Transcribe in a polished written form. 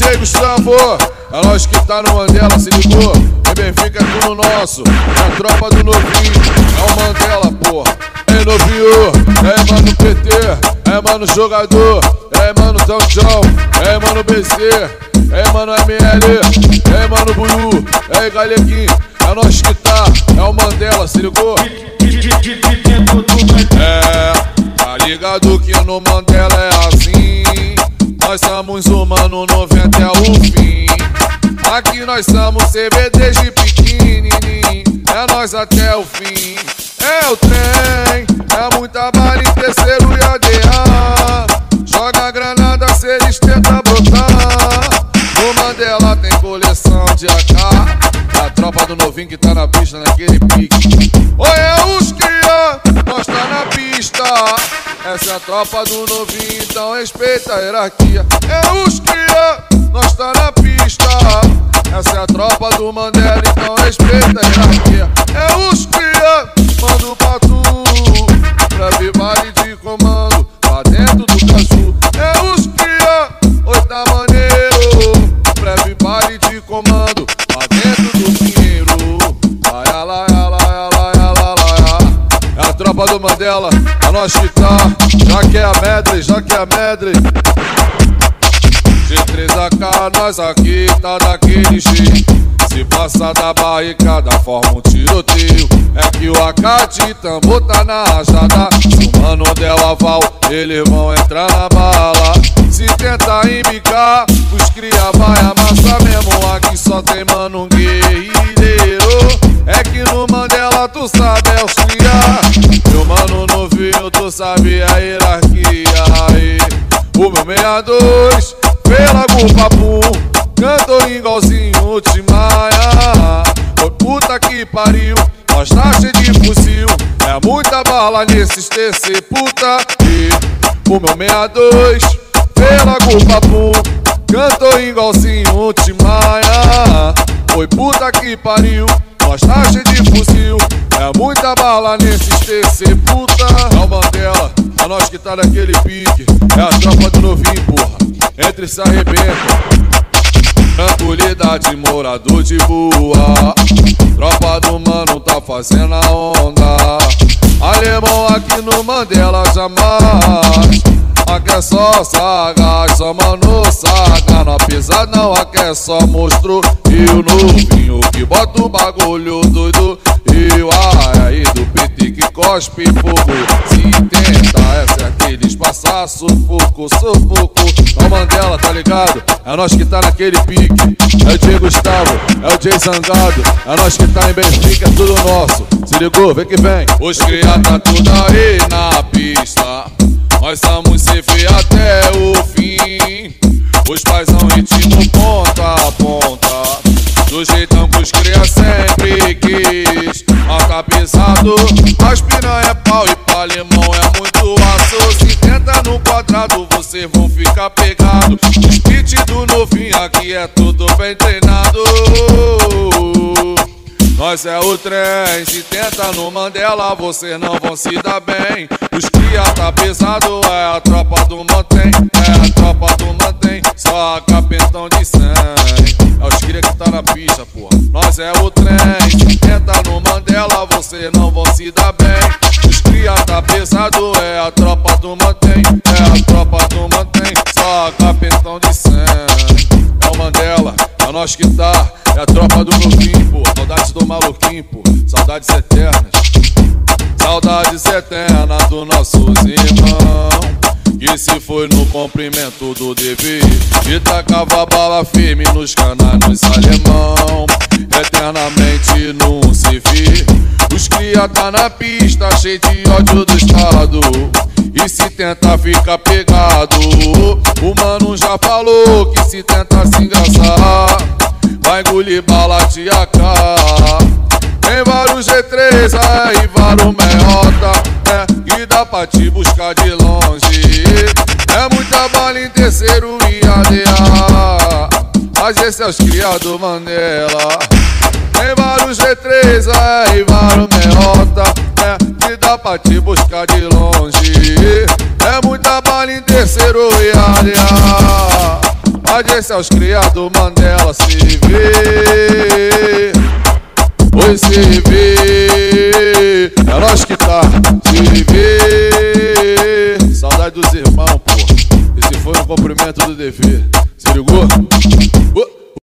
DJ Gustavo, é nós que tá no Mandela, se ligou? E Benfica é tudo nosso, é a tropa do novinho, é o Mandela, porra. É novinho, é mano PT, é mano jogador, é mano Tão, é mano BC, é mano ML, é mano Buiú, é Galeguinho, é nós que tá o Mandela, se ligou? Tá ligado que no Mandela é assim, nós somos humanos 90 é o fim. Aqui nós somos CB desde pequenininho, é nós até o fim. É o trem, é muita bala em terceiro e ADA. Joga granada se eles tentam botar. No Mandela tem coleção de AK, a tropa do novinho que tá na pista naquele pique. Oi, é os cria, nós tá na pista. Essa é a tropa do novinho, então respeita a hierarquia. É os cria, nós tá na pista. Essa é a tropa do Mandela, então respeita a hierarquia. É os cria, mando pra tu, breve baile de comando, lá dentro do caju. É os cria, oi tá maneiro, breve baile de comando, lá dentro do pinheiro. Laia, laia, laia, laia, laia. É a tropa do Mandela, a nós que tá, já que é a medley, já que é a medley. G3AK, nós aqui tá daquele jeito. Se passar da barricada, forma um tiroteio. É que o AK de tambor tá na rajada. Se o mano der o aval, eles vão entrar na bala. Se tentar embicar, os cria vai amassar mesmo. Aqui só tem mano guerreiro. É que no Mandela tu sabe é os cria. Meu mano novinho, tu sabe a hierarquia. Aí, o meu 62 pela Gupapum, cantou igualzinho Tim Maia. Oi puta que pariu, nós tá cheio de fuzil. É muita bala nesses TC, puta. E o meu 62 pela Gupapum, cantou igualzinho Tim Maia. Oi puta que pariu, nós tá cheio de fuzil. É muita bala nesses TC, puta. É o Mandela, é nós que tá naquele pique. É a tropa do novinho, porra. Entre se arrebenta, tranquilidade, morador de rua. Tropa do mano tá fazendo a onda. Alemão aqui no Mandela jamais. Aqui é só sagaz, só mano saga. Não pisa não, aqui é só monstro. E o novinho que bota o bagulho doido. E o aí do PT que cospe fogo. Se tenta, essa é aqueles passar sufoco, sufoco. É o Mandela, tá ligado? É nós que tá naquele pique. É o DJ Gustavo, é o DJ Zangado. É nós que tá em Benfica, é tudo nosso. Se ligou? Vem que vem. Os cria tá tudo aí na pista. Nós somos CV até o fim. Os paizão ritmo ponta a ponta. Do jeitão que os cria sempre quis. Mata pesado, as piranha é pau e pra limão é muito aço. Se tenta no quadrado, vocês vão ficar pegados. O speed do novinho aqui é tudo bem treinado. Nós é o trem, se tenta no Mandela, vocês não vão se dar bem. Os cria tá pesado, é a tropa do mantém. É a tropa do mantém, só a capetão de sangue. É os cria que tá na pista, porra. Nós é o trem, se tenta no Mandela, vocês não vão se dar bem. Os cria tá pesado, é a tropa do mantém. É a tropa do mantém, só a capetão de sangue. É o Mandela, é nós que tá, é a tropa do novinho, pô. Saudades do maluquinho, pô. Saudades eternas. Saudades eternas dos nossos irmãos. Que se foi no cumprimento do dever e tacava bala firme nos canais alemão. Eternamente não se vê. Os cria tá na pista, cheio de ódio do estado. E se tenta ficar pegado, o mano já falou que se tenta se engraçar, vai engolir bala de AK. Tem vários G3 aí, vários meiota, e dá pra te buscar de longe. É muita bala em terceiro e ADA, mas esse é os criados Mandela. Tem vários G3 aí, vários meiota, que dá pra te buscar de longe. É muita bala em terceiro e ADA, Audiência aos criados, Mandela se vê. Oi, se vê. É nós que tá, se vê. Saudade dos irmãos, pô. Esse foi um cumprimento do dever. Se ligou?